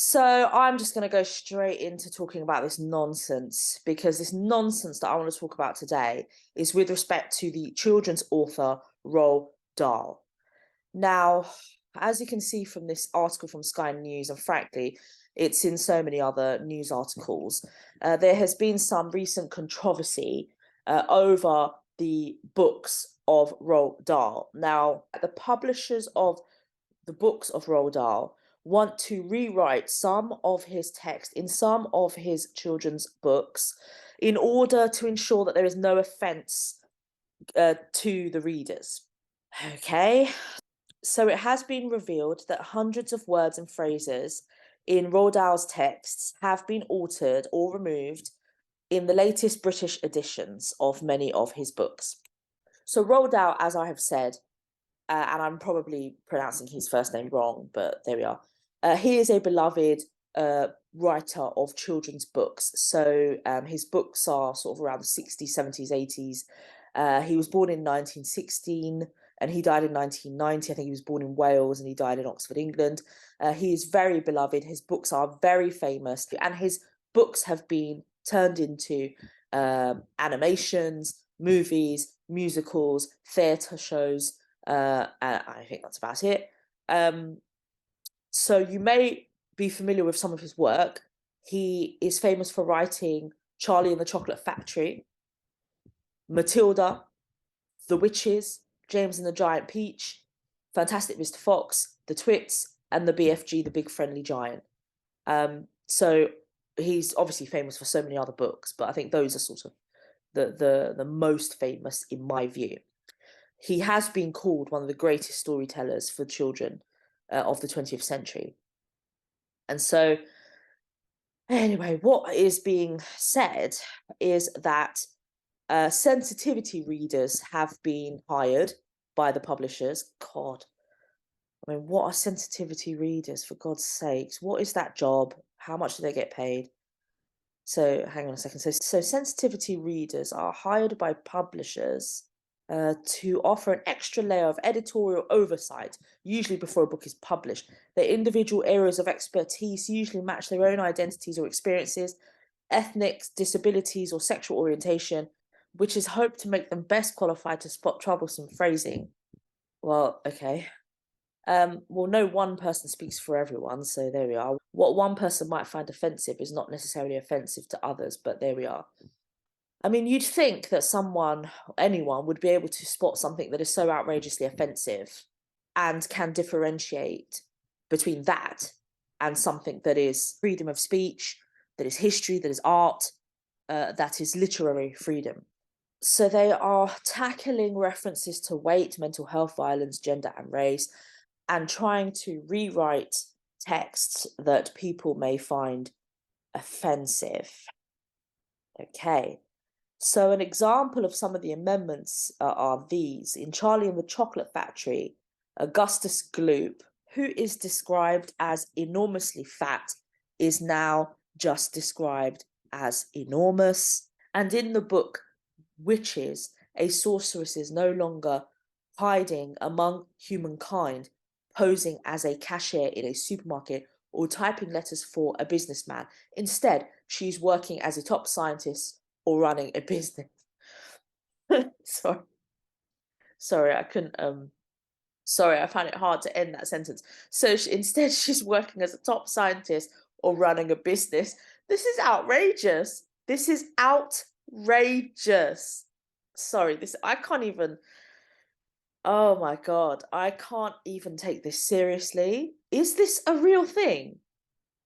So I'm just going to go straight into talking about this nonsense because this nonsense that I want to talk about today is with respect to the children's author Roald Dahl. Now, as you can see from this article from Sky News, and frankly, it's in so many other news articles, there has been some recent controversy over the books of Roald Dahl. Now, the publishers of the books of Roald Dahl want to rewrite some of his text in some of his children's books in order to ensure that there is no offense to the readers. Okay, so it has been revealed that hundreds of words and phrases in Roald Dahl's texts have been altered or removed in the latest British editions of many of his books. So Roald Dahl, as I have said, and I'm probably pronouncing his first name wrong, but there we are. He is a beloved writer of children's books. So his books are sort of around the 60s, 70s, 80s. He was born in 1916 and he died in 1990. I think he was born in Wales and he died in Oxford, England. He is very beloved. His books are very famous and his books have been turned into animations, movies, musicals, theatre shows. I think that's about it. So you may be familiar with some of his work. He is famous for writing Charlie and the Chocolate Factory, Matilda, The Witches, James and the Giant Peach, Fantastic Mr. Fox, The Twits, and the BFG, The Big Friendly Giant. So he's obviously famous for so many other books, but I think those are sort of the most famous in my view. He has been called one of the greatest storytellers for children of the 20th century. And so, anyway, what is being said is that sensitivity readers have been hired by the publishers. God, I mean, what are sensitivity readers, for God's sakes? What is that job? How much do they get paid? So, hang on a second. So sensitivity readers are hired by publishers to offer an extra layer of editorial oversight, usually before a book is published. Their individual areas of expertise usually match their own identities or experiences, ethnic, disabilities, or sexual orientation, which is hoped to make them best qualified to spot troublesome phrasing. Well, okay. Well, no one person speaks for everyone, so there we are. What one person might find offensive is not necessarily offensive to others, but there we are. I mean, you'd think that anyone would be able to spot something that is so outrageously offensive and can differentiate between that and something that is freedom of speech, that is history, that is art, that is literary freedom. So they are tackling references to weight, mental health, violence, gender, and race, and trying to rewrite texts that people may find offensive. Okay. So an example of some of the amendments are these. In Charlie and the Chocolate Factory, Augustus Gloop, who is described as enormously fat, is now just described as enormous. And in the book Witches, a sorceress is no longer hiding among humankind, posing as a cashier in a supermarket or typing letters for a businessman. Instead, she's working as a top scientist or running a business. Sorry, I couldn't. Sorry, I found it hard to end that sentence. So instead, she's working as a top scientist or running a business. This is outrageous. This is outrageous. Sorry, I can't even. Oh my God, I can't even take this seriously. Is this a real thing?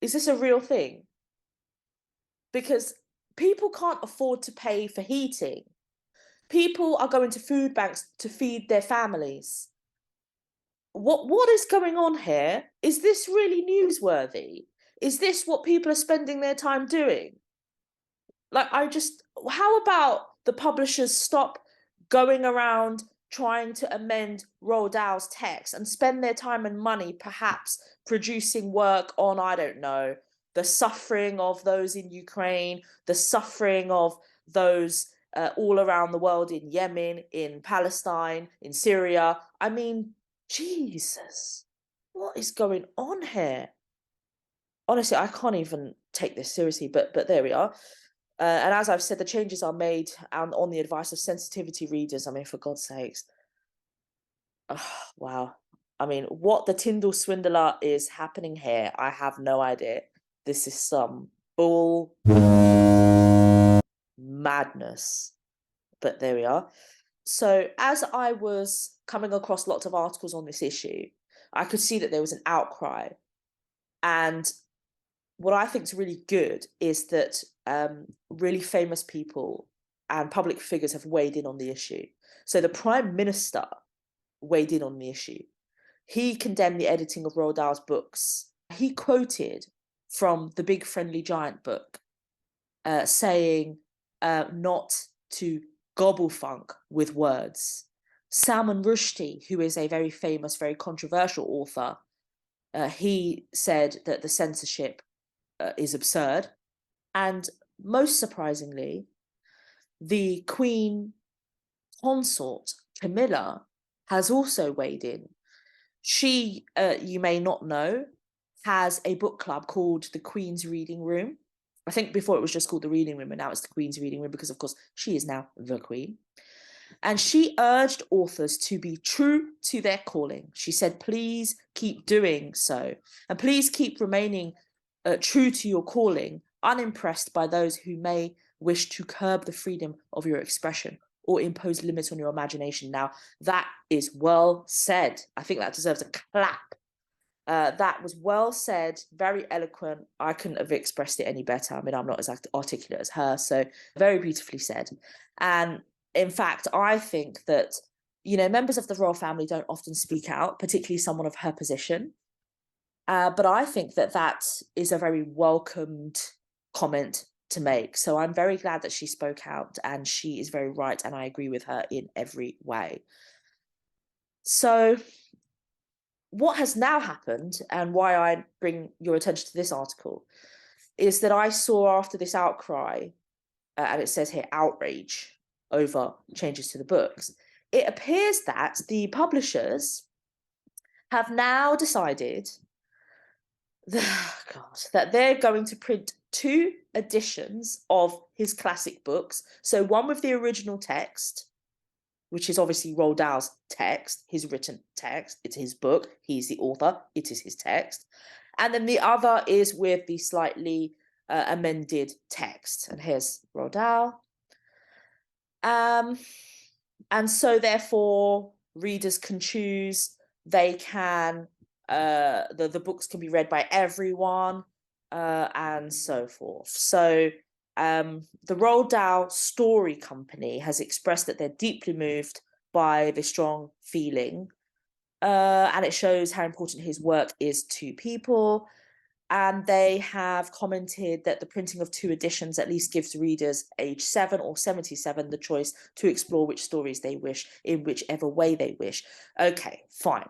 Is this a real thing? Because people can't afford to pay for heating. People are going to food banks to feed their families. What is going on here? Is this really newsworthy? Is this what people are spending their time doing? How about the publishers stop going around trying to amend Roald Dahl's text and spend their time and money perhaps producing work on, I don't know, the suffering of those in Ukraine, the suffering of those all around the world in Yemen, in Palestine, in Syria. I mean, Jesus, what is going on here? honestly, I can't even take this seriously, but there we are. And as I've said, the changes are made on the advice of sensitivity readers. I mean, for God's sakes. Oh, wow. I mean, what the Tyndall swindler is happening here, I have no idea. This is some bull madness. But there we are. So as I was coming across lots of articles on this issue, I could see that there was an outcry. And what I think is really good is that really famous people and public figures have weighed in on the issue. So the Prime Minister weighed in on the issue. He condemned the editing of Roald Dahl's books. He quoted from The Big Friendly Giant book, saying not to gobble funk with words. Salman Rushdie, who is a very famous, very controversial author, he said that the censorship is absurd. And most surprisingly, the Queen consort, Camilla, has also weighed in. She, you may not know, has a book club called the Queen's Reading Room. I think before it was just called the Reading Room, and now it's the Queen's Reading Room because, of course, she is now the Queen. And she urged authors to be true to their calling. She said, please keep doing so. And please keep remaining true to your calling, unimpressed by those who may wish to curb the freedom of your expression or impose limits on your imagination. Now, that is well said. I think that deserves a clap. That was well said, very eloquent. I couldn't have expressed it any better. I mean, I'm not as articulate as her, so very beautifully said. And in fact, I think that, you know, members of the royal family don't often speak out, particularly someone of her position. But I think that that is a very welcomed comment to make. So I'm very glad that she spoke out, and she is very right, and I agree with her in every way. So what has now happened, and why I bring your attention to this article, is that I saw after this outcry, and it says here outrage over changes to the books, it appears that the publishers have now decided that they're going to print 2 editions of his classic books. So one with the original text, which is obviously Roald Dahl's text, his written text. It's his book. He's the author. It is his text. And then the other is with the slightly amended text. And here's Roald Dahl. And so therefore, readers can choose. They can, the books can be read by everyone, and so forth. So the Roald Dahl Story Company has expressed that they're deeply moved by the strong feeling, and it shows how important his work is to people. And they have commented that the printing of 2 editions at least gives readers age 7 or 77 the choice to explore which stories they wish in whichever way they wish. Okay, fine.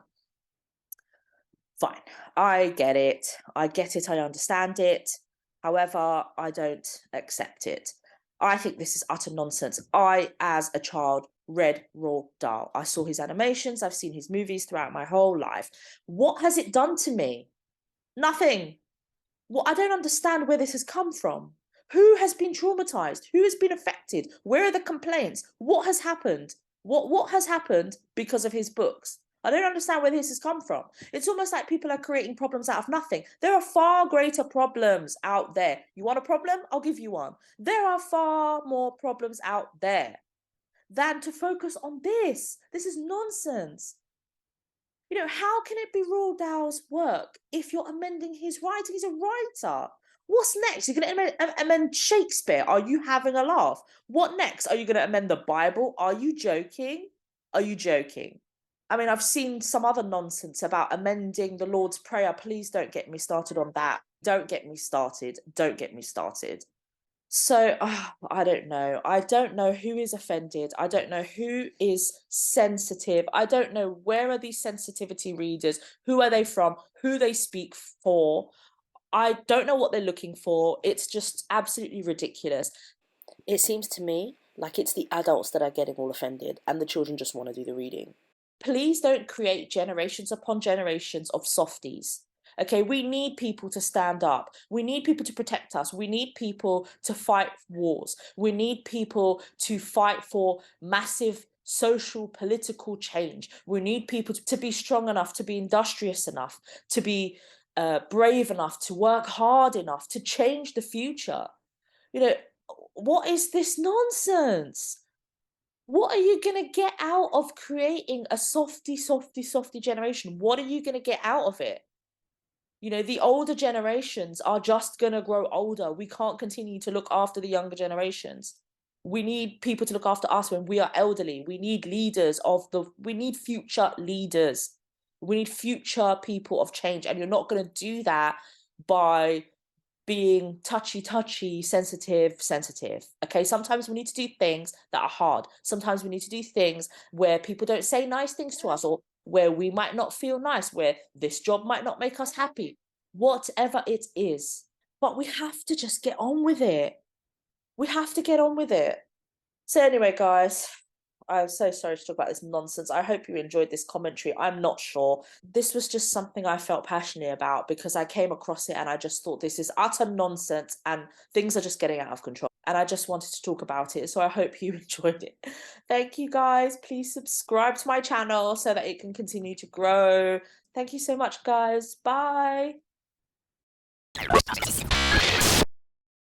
Fine. I get it. I understand it. However, I don't accept it. I think this is utter nonsense. I, as a child, read Roald Dahl. I saw his animations. I've seen his movies throughout my whole life. What has it done to me? Nothing. Well, I don't understand where this has come from. Who has been traumatized? Who has been affected? Where are the complaints? What has happened? What has happened because of his books? I don't understand where this has come from. It's almost like people are creating problems out of nothing. There are far greater problems out there. You want a problem? I'll give you one. There are far more problems out there than to focus on this. This is nonsense. You know, how can it be Roald Dahl's work if you're amending his writing? He's a writer. What's next? You're going to amend Shakespeare? Are you having a laugh? What next? Are you going to amend the Bible? Are you joking? Are you joking? I mean, I've seen some other nonsense about amending the Lord's Prayer. Please don't get me started on that. Don't get me started. Don't get me started. So, I don't know. I don't know who is offended. I don't know who is sensitive. I don't know where are these sensitivity readers? Who are they from? Who they speak for? I don't know what they're looking for. It's just absolutely ridiculous. It seems to me like it's the adults that are getting all offended and the children just want to do the reading. Please don't create generations upon generations of softies. Okay, we need people to stand up. We need people to protect us. We need people to fight wars. We need people to fight for massive social, political change. We need people to be strong enough, to be industrious enough, to be brave enough, to work hard enough to change the future. You know, what is this nonsense? What are you going to get out of creating a softy generation? What are you going to get out of it? You know, the older generations are just going to grow older. We can't continue to look after the younger generations. We need people to look after us when we are elderly. We need we need future leaders. We need future people of change. And you're not going to do that by being touchy, sensitive. Okay, sometimes we need to do things that are hard. Sometimes we need to do things where people don't say nice things to us, or where we might not feel nice, where this job might not make us happy, whatever it is. But we have to just get on with it. We have to get on with it. So anyway, guys, I'm so sorry to talk about this nonsense. I hope you enjoyed this commentary. I'm not sure. This was just something I felt passionate about because I came across it and I just thought this is utter nonsense and things are just getting out of control. And I just wanted to talk about it. So I hope you enjoyed it. Thank you, guys. Please subscribe to my channel so that it can continue to grow. Thank you so much, guys. Bye.